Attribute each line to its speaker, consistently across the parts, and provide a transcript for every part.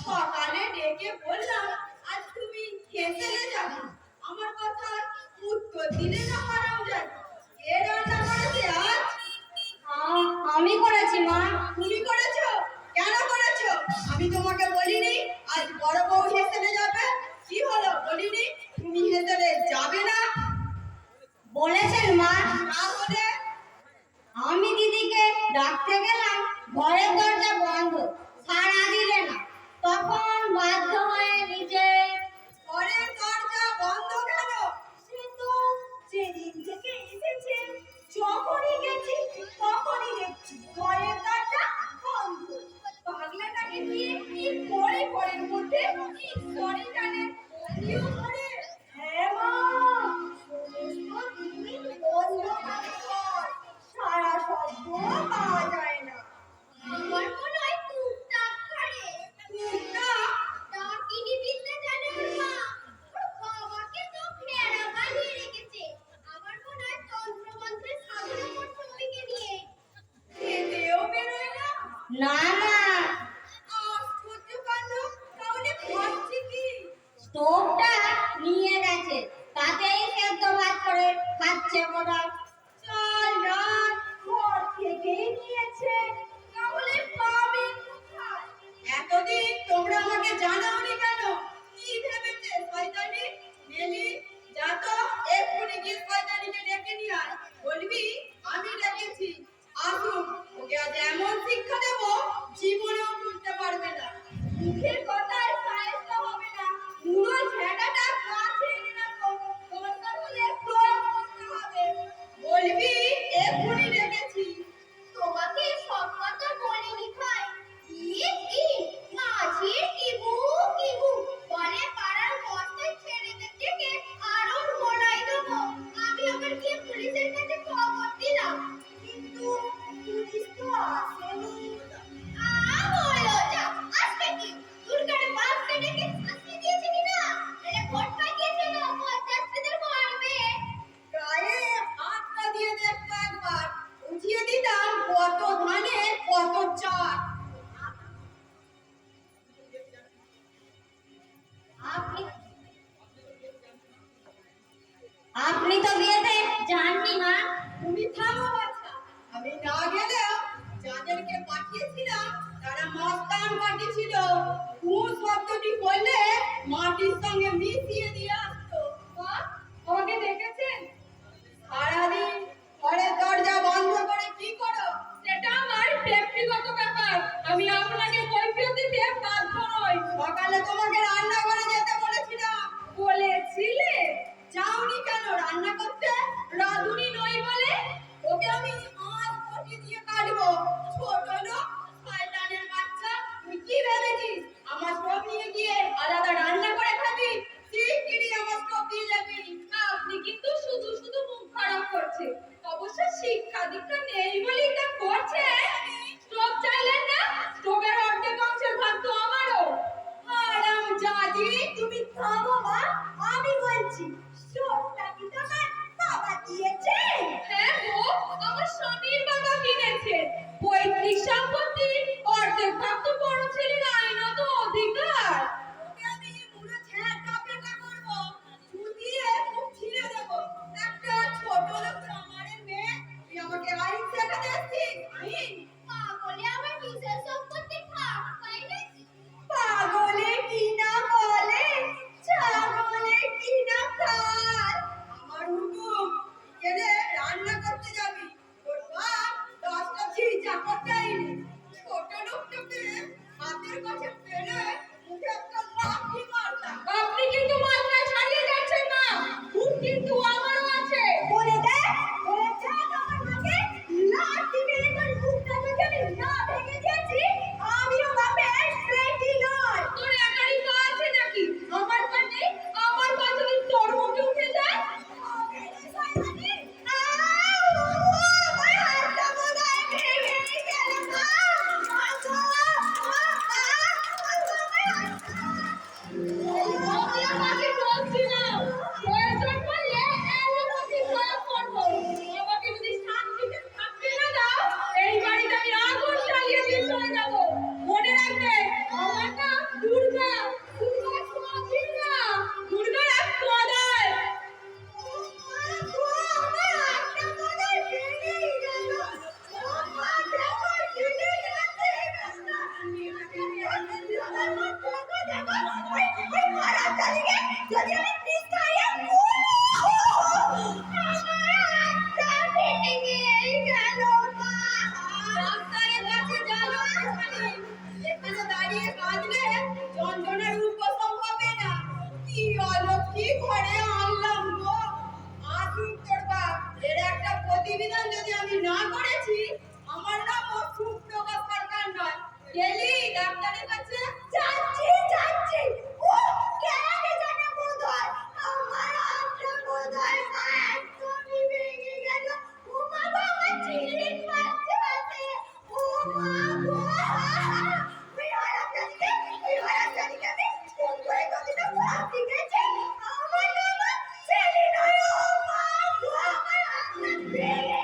Speaker 1: সকালে ডেকে বললাম আজ তুমি খেতে যাবে, আমার কথা উত্তর দিলে না হারামজাদা। কে রান্না করেছে আজ?
Speaker 2: আমি করেছি মা।
Speaker 1: তুমি করেছো? কেন করেছো? আমি তোমাকে বলিনি আজ বড় বউ হেসেলে যাবে? কি হলো বলিনি? তুমি হেসেলে যাবে না?
Speaker 2: বলেছেন মা।
Speaker 1: তাহলে
Speaker 2: আমি দিদিকে ডাকতে গেলাম, ঘরের দরজা বন্ধ, সাড়া দিলে না। তখন বাধ্য হয়ে নিজে
Speaker 1: ঘরের দরজা বন্ধ কেন?
Speaker 2: সে তো যেদিন থেকে এসেছে যখনই গেছি তখনই দেখছি ঘরের দরজা বন্ধ। পাগলাটাকে দিয়ে কি করে ঘরের মধ্যে ঈশ্বরই জানে।
Speaker 1: কেউ করে?
Speaker 2: হ্যাঁ মা, সমস্ত দিন অন্ধকার ঘর, সারা শব্দ পাওয়া যায় না। আমার মনে হয় টুকটাক করে।
Speaker 1: টুকটাক?
Speaker 2: ডাকিনি বিদ্যা জানে ওর মা। ওর বাবাকে তো ফেরা বানিয়ে রেখেছে। আমার মনে হয় তন্ত্রমন্ত্রের সাধনা করছে ওইকে নিয়ে।
Speaker 1: খেতেও বেরোয় না?
Speaker 2: না না,
Speaker 1: আশ্চর্য কাণ্ড। তাহলে ভাবছি কি?
Speaker 2: স্টোভটা নিয়ে গেছে, তাতেই সেদ্ধ ভাত করে খাচ্ছে বোধহয়।
Speaker 1: চাল ডাল ঘর থেকেই নিয়েছে, তাহলে পাবে কোথায়? এতদিন তোমরা আমাকে জানাওনি কেন? কি ভেবেছে শয়তানি? নেলি যা তো এক্ষুনি গিয়ে শয়তানিকে ডেকে নিয়ে আয়। বলবি আমি ডেকেছি, আসুক। ওকে আজ এমন শিক্ষা দেব জীবনেও ভুলতে পারবে না। মুখের কথায় সায়স্ত হবে না। পুরো ঝেঁটাটা কাছে এনে রাখো। দরকার হলে প্রয়োগ করতে হবে। বলবি এক্ষুনি ডেকেছি।
Speaker 2: তোমাকে সব কথা বলিনি ভাই। কি মাঝির কিবু কিবু বলে পাড়ার মস্তের ছেলেদের থেকে আরো বলাই দেবো। আমি আবার গিয়ে পুলিশের কাছে খবর দিলাম, কিন্তু পুলিশ তো আসেনি। বলো যা, আসবে কি? দুর্গার বাপকে ডেকে শাস্তি দিয়েছে কিনা? এরা ভোট পাঠিয়েছে না, পঞ্চায়েতদের মারবে।
Speaker 1: গায়ে হাতটা দিয়ে দেখতো একবার, বুঝিয়ে দিতাম কত ধানে কত চাল।
Speaker 2: আপনি আপনি তো বিয়েতে যাননি মা।
Speaker 1: তুমি থামো বাছা। আমি না গেলেও যাদেরকে পাঠিয়েছিলাম তারা মস্তান পার্টি ছিল। কোন শব্দটি বললে মাটির সঙ্গে মিশিয়ে দিয়ে আসতো। মা, আমাকে দেখেছেন? সারাদিন ঘরের দরজা বন্ধ করে কি করো? সেটা আমার ব্যক্তিগত ব্যাপার, আমি আপনাকে কৈফিয়ত দিতে বাধ্য নই। সকালে তোমাকে রান্নাঘরে যেতে বলেছিলাম। বলেছিলে? যাওনি কেন রান্না করতে? রাঁধুনি নই বলে? ওকে আমি আজ বটি দিয়ে কাটবো। ছোট লোক, শয়তানের বাচ্চা। তুই কি ভেবেছিস আমার সব নিয়ে গিয়ে আলাদা রান্না করে খাবি? শিগগিরই
Speaker 2: যদি আমি বিষ খাই আমার হাতটা ফেটে গেল মা।
Speaker 1: ডাক্তারের কাছে জানো খালি এখানে দাঁড়িয়ে কাঁদলে যন্ত্রণার উপশম হবে না। কি অলক্ষী ঘরে আনলাম গো। আসুন তোর বাপ, এর একটা প্রতিবিধান যদি আমি না করেছি, আমার নাম সুপ্রকাশ সরকার নয়। গেলি ডাক্তারের কাছে?
Speaker 2: যাচ্ছি ও কে জানে বোধহয় আমার হাতটা বোধহয় একদমই ভেঙে গেল। ও মা গো, আমার চিরদিন বাঁচতে ও মা গো। ওই হারামজাদিকে আমি ফোন করে কতটা ভর্তি গেছে। আমার বাবা ছেলে নয়, ও মা গো, আমার হাতটা ভেঙে।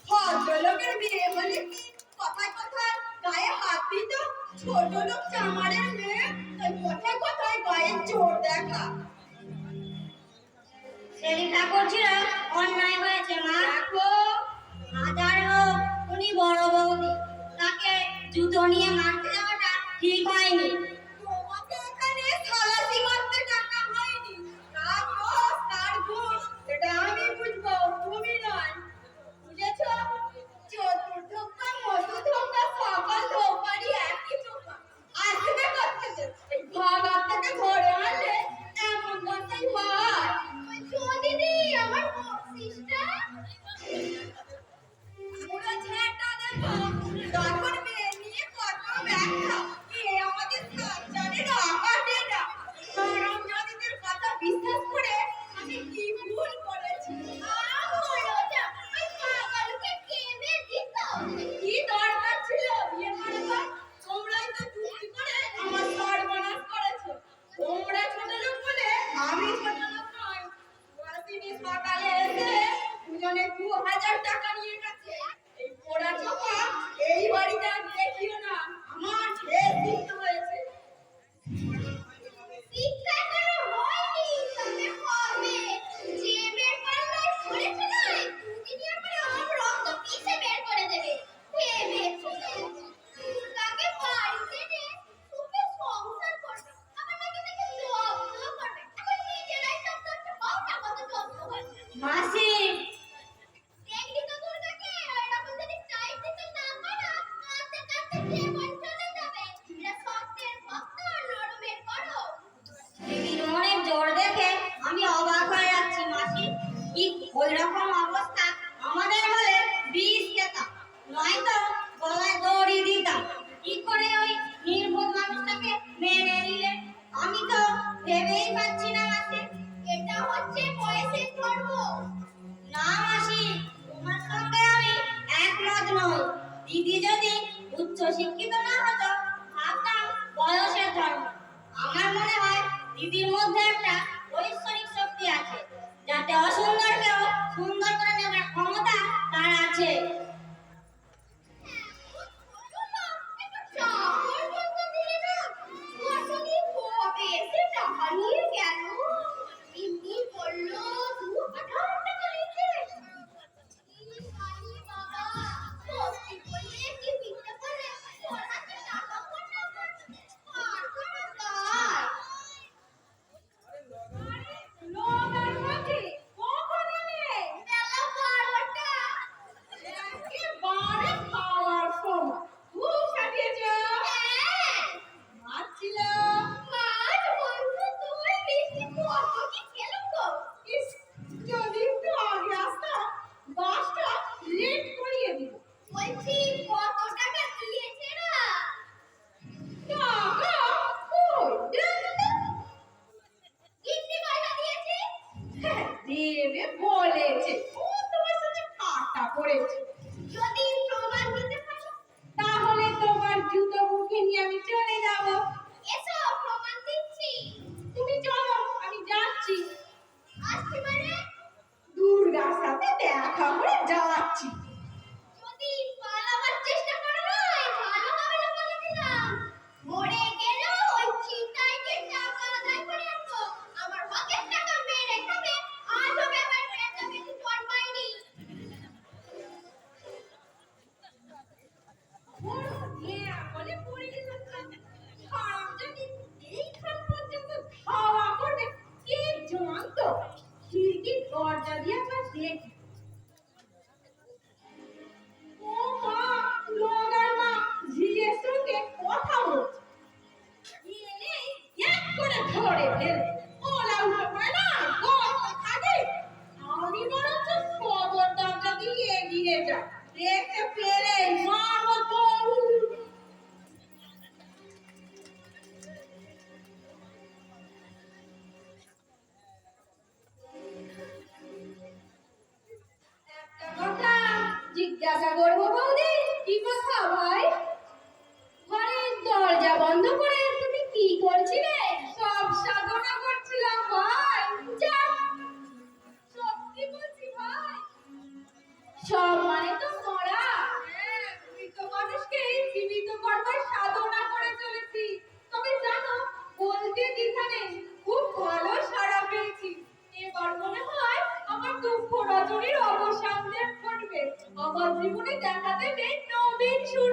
Speaker 1: ভদ্রলোকের বিয়ে হলে কি কথায় কথায় গায়ে হাত দিত? ছোট লোক চামারের মেয়ে, তাই কথায় কথায় গায়ে জোর দেখা।
Speaker 2: সেলিটা করছিল অন্যায় হয়েছে মা।
Speaker 1: দেখো
Speaker 2: হাজার হোক উনি বড় বৌদি, তাকে জুতো নিয়ে মারতে যাওয়াটা ঠিক হয়নি।
Speaker 1: তোমাকে এখানে সালাসি মারতে টাকা হয়নি। কার দোষ কার গুণ সেটা আমি বুঝবো, তুমি নয়। বুঝেছো? চতুর্থকা মধুধকা সকল ধোপারি একই চোখা। আসবে করতেছে এই ভাগার থেকে ধরে আনলে এমন কথাই হয়।
Speaker 2: দিদি আমার বকশিসটা
Speaker 1: পুরো ঝাঁটা দেখো, তখন মেয়ে নিয়ে কত ব্যাখ্যা। এ আমাদের সাজ্জানের আকাটে না। হারামজাদিদের কথা বিশ্বাস করে আমি কি ভুল করেছি। কি দরকার ছিল বিয়ে করার? তোমরাই তো চুক্তি করে আমার সর্বনাশ করেছো। তোমরা ছোট লোক বলে আমি ছোট লোক নই। সুহাসিনী সকালে এসে দুজনে 2000 টাকা নিয়ে গেছে। এই পোড়া চোখা এই বাড়িতে আর দেখিও না। আমার ঢের দিতে হয়েছে।
Speaker 2: শিক্ষা করো হয়নি, তবে হবে। যে বের করলে ধরেছে না, দুদিনই আমার রক্ত পিষে বের করে দেবে। ভেবেছো তাকে বাড়িতে নিয়ে সুখে সংসার করবে, আবার নাকি তাকে জব্দ করবে। এখন নিজেরাই সব করতে পাও না, কত জব্দ করবে।
Speaker 1: মাসি
Speaker 2: দেখলি তো দুর্গাকে, এরকম যদি টাইট দিতে না পারো, কাঁদতে কাঁদতে জীবন চলে যাবে। এরা শক্তের ভক্ত, নরমের করো।
Speaker 3: দিদির মনের জোর দেখে আমি অবাক হয়ে যাচ্ছি মাসি। কি ওই রকম অবস্থা আমাদের হলে বিষ খেতাম, নয়তো গলায় দড়ি দিতাম। কি করে ওই নির্বোধ মানুষটাকে মেনে নিলে আমি তো ভেবেই পাচ্ছি না মাসি।
Speaker 2: এটা হচ্ছে বয়সের ধর্ম।
Speaker 3: না মাসি, তোমার সঙ্গে আমি একমত নই। দিদি যদি উচ্চ শিক্ষিত না হতো ভাবতাম বয়সের ধর্ম। আমার মনে হয় দিদির মধ্যে একটা ঐশ্বরিক শক্তি আছে, যাতে অসুন্দরকেও সুন্দর করে নেওয়ার ক্ষমতা তার আছে।
Speaker 1: লোক আসছে, কখন এলে?
Speaker 2: বেলা 12টা।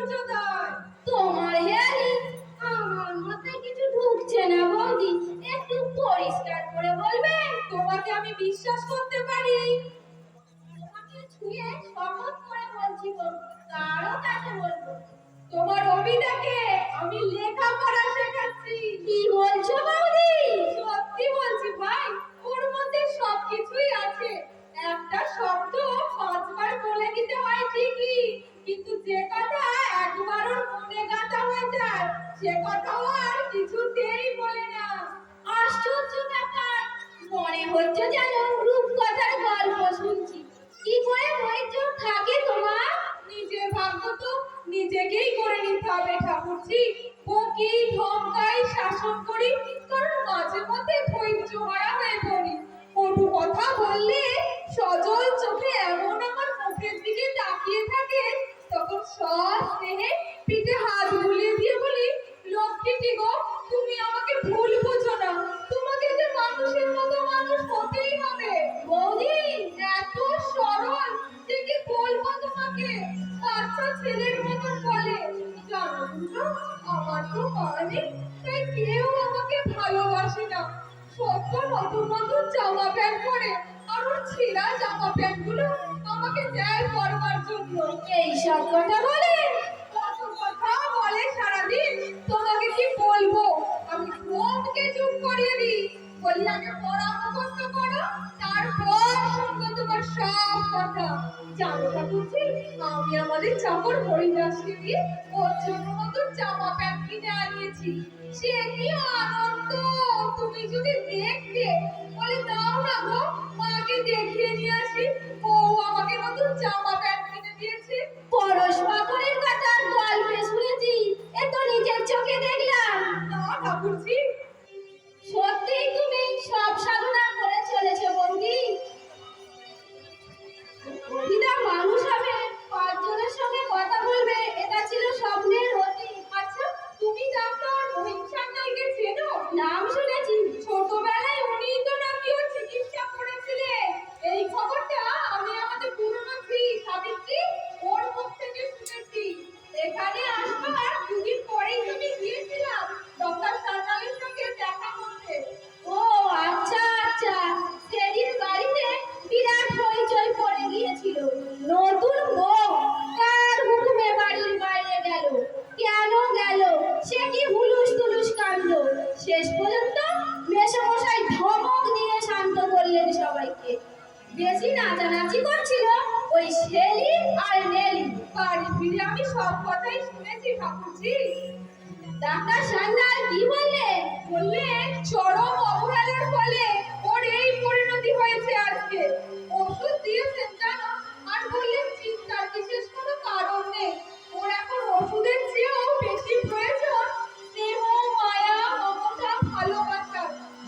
Speaker 1: উচ্চতায়।
Speaker 3: তোমার হেয়ালি আমার মাথায় কিছু ঢুকছে না বৌদি, একটু পরিষ্কার করে বলবে?
Speaker 1: তোমাকে আমি বিশ্বাস করতে পারি।
Speaker 3: তোমাকে ছুঁয়ে শপথ করে বলছি বৌদি, কারো কাছে বলবো না।
Speaker 1: তোমার অভিদাকে আমি লেখাপড়া শেখাচ্ছি।
Speaker 3: কি বলছো বৌদি?
Speaker 1: সত্যি বলছি ভাই, ওর মধ্যে সবকিছুই আছে। একটা শব্দ 5 বার বলে দিতে হয় ঠিকই, কিন্তু যে কথা একবার ওর মনে গাঁথা হয়ে যায় সে কথাও আর কিছুতেই বলে না।
Speaker 3: আশ্চর্য ব্যাপার, মনে হচ্ছে যেন রূপকথার গল্প শুনছি। কি করে ধৈর্য থাকে তোমার?
Speaker 1: নিজের ভাগ্য তো নিজেকেই করে নিতে হবে ঠাকুরজি। বকি, ধমকাই, শাসন করি, কারণ মাঝে মধ্যে ধৈর্য হারা হয়ে পড়ি। কটু কথা বললে সজল চোখে এমন আমার মুখের দিকে তাকিয়ে থাকে, তখন সব স্নেহে পিঠে হাত বুলিয়ে দিয়ে বলি, লক্ষ্মীটি গো, তুমি আমাকে ভুল বুঝো না, তোমাকে যে মানুষের মতো মানুষ হতেই হবে।
Speaker 3: বৌদি,
Speaker 1: এত সরল যে কি বলবো তোমাকে, বাচ্চা ছেলের মতন বলে। জানো তো, আমার তো মা নেই, তাই কেউ আমাকে ভালোবাসে না। সত্য নতুন নতুন জামা প্যান্ট পরে, আর ওর ছেঁড়া জামা প্যান্ট গুলো আমাকে দেয় পরবার জন্য।
Speaker 3: এই সব কথা বলে?
Speaker 1: কত কথা বলে সারাদিন, তোমাকে কি বলবো। আমি মনকে চুপ করিয়ে দিই, বলি আগে পড়া মুখস্থ করো, তারপর শুনবো তোমার সব কথা। জানো ঠাকুরজি, আমি আমাদের চাকর হরিদাসকে দিয়ে ওর জন্য নতুন জামা প্যান্ট কিনে আনিয়েছি। সে কি আনন্দ তুমি যদি দেখতে। বলে দাও না গো, মাকে দেখিয়ে নিয়ে আসি, ও আমাকে নতুন জামা প্যান্ট কিনে দিয়েছে।
Speaker 3: পরশ পাথরের কথা গল্পে শুনেছি, এ তো নিজের চোখে দেখলাম।
Speaker 1: না ঠাকুরজি,
Speaker 3: সত্যিই তুমি সব সাধনা করে চলেছো বৌদি। অভিদা মানুষ হবে, 5 জনের সঙ্গে কথা বলবে, এটা ছিল স্বপ্নের অতীত।
Speaker 1: আচ্ছা তুমি ডাক্তার রহিম সান্যালকে চেনো?
Speaker 3: নাম শুনেছি।
Speaker 1: ছোটবেলায় উনিই তো নাকি ওর চিকিৎসা করেছিলেন। এই খবরটা আমি আমাদের পুরনো স্ত্রী সাবিত্রী ওর মুখ থেকে শুনেছি। এখানে আসবার 2 দিন পরেই তুমি গিয়েছিলাম ডক্টর সান্যালের সঙ্গে দেখা করতে।
Speaker 3: ও আচ্ছা আচ্ছা, সেদিন বাড়িতে বিরাট হইচই পড়ে গিয়েছিল। নতুন বউ কার হুকুমে বাড়ির বাইরে গেল, কেন গেল, সে কি হুলুস তুলুস কাণ্ড। শেষ পর্যন্ত মেসমশাই ধমক দিয়ে শান্ত করলেন সবাইকে। বেশি নাচানাচি করছিল ওই শেলি আর নেলি।
Speaker 1: বাড়ি ফিরে আমি সব কথাই শুনেছি ঠাকুরজি।
Speaker 3: ডাক্তার সান্যাল কি বললে?
Speaker 1: বললেন চরম অবহেলার ফলে ওর এই পরিণতি হয়েছে আজকে। ওষুধ দিয়েছেন জানো, আর বললেন চিন্তার বিশেষ কোনো কারণ নেই। ওর এখন ওষুধের চেয়েও বেশি প্রয়োজন স্নেহ, মায়া, মমতা, ভালোবাসা,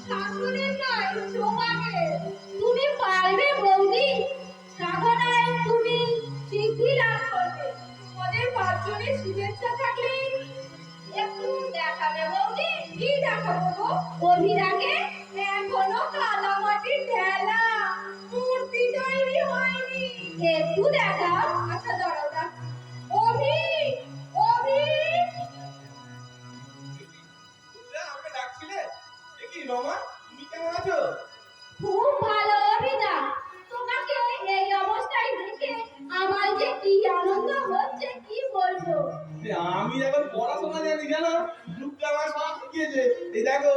Speaker 1: শাসনের নয় সোহাগের।
Speaker 3: তুমি পারবে বৌদি, সাধনায় তুমি সিদ্ধি লাভ করবে।
Speaker 1: তোমাদের 5 জনের শুভেচ্ছা থাকলে
Speaker 3: একটু দেখাবে বৌদি?
Speaker 1: কি দেখাবো গো?
Speaker 3: অভিরাকে
Speaker 1: এখনো কাদামাটির ঢেলা, মূর্তি তৈরি হয়নি।
Speaker 3: একটু দেখাও।
Speaker 1: আচ্ছা দাঁড়াও না, অভি, অভি।
Speaker 4: আমাকে ডাকছিলে? এ কি রমা, তুমি কেমন আছো?
Speaker 3: খুব ভালো অভিদা, তোমাকে এই অবস্থায় দেখে আমার যে কি আনন্দ হচ্ছে কি বলবো।
Speaker 4: আমি এখন পড়াশোনা জানি জানো, দুর্গা আমার সব শিখিয়েছে। এই দেখো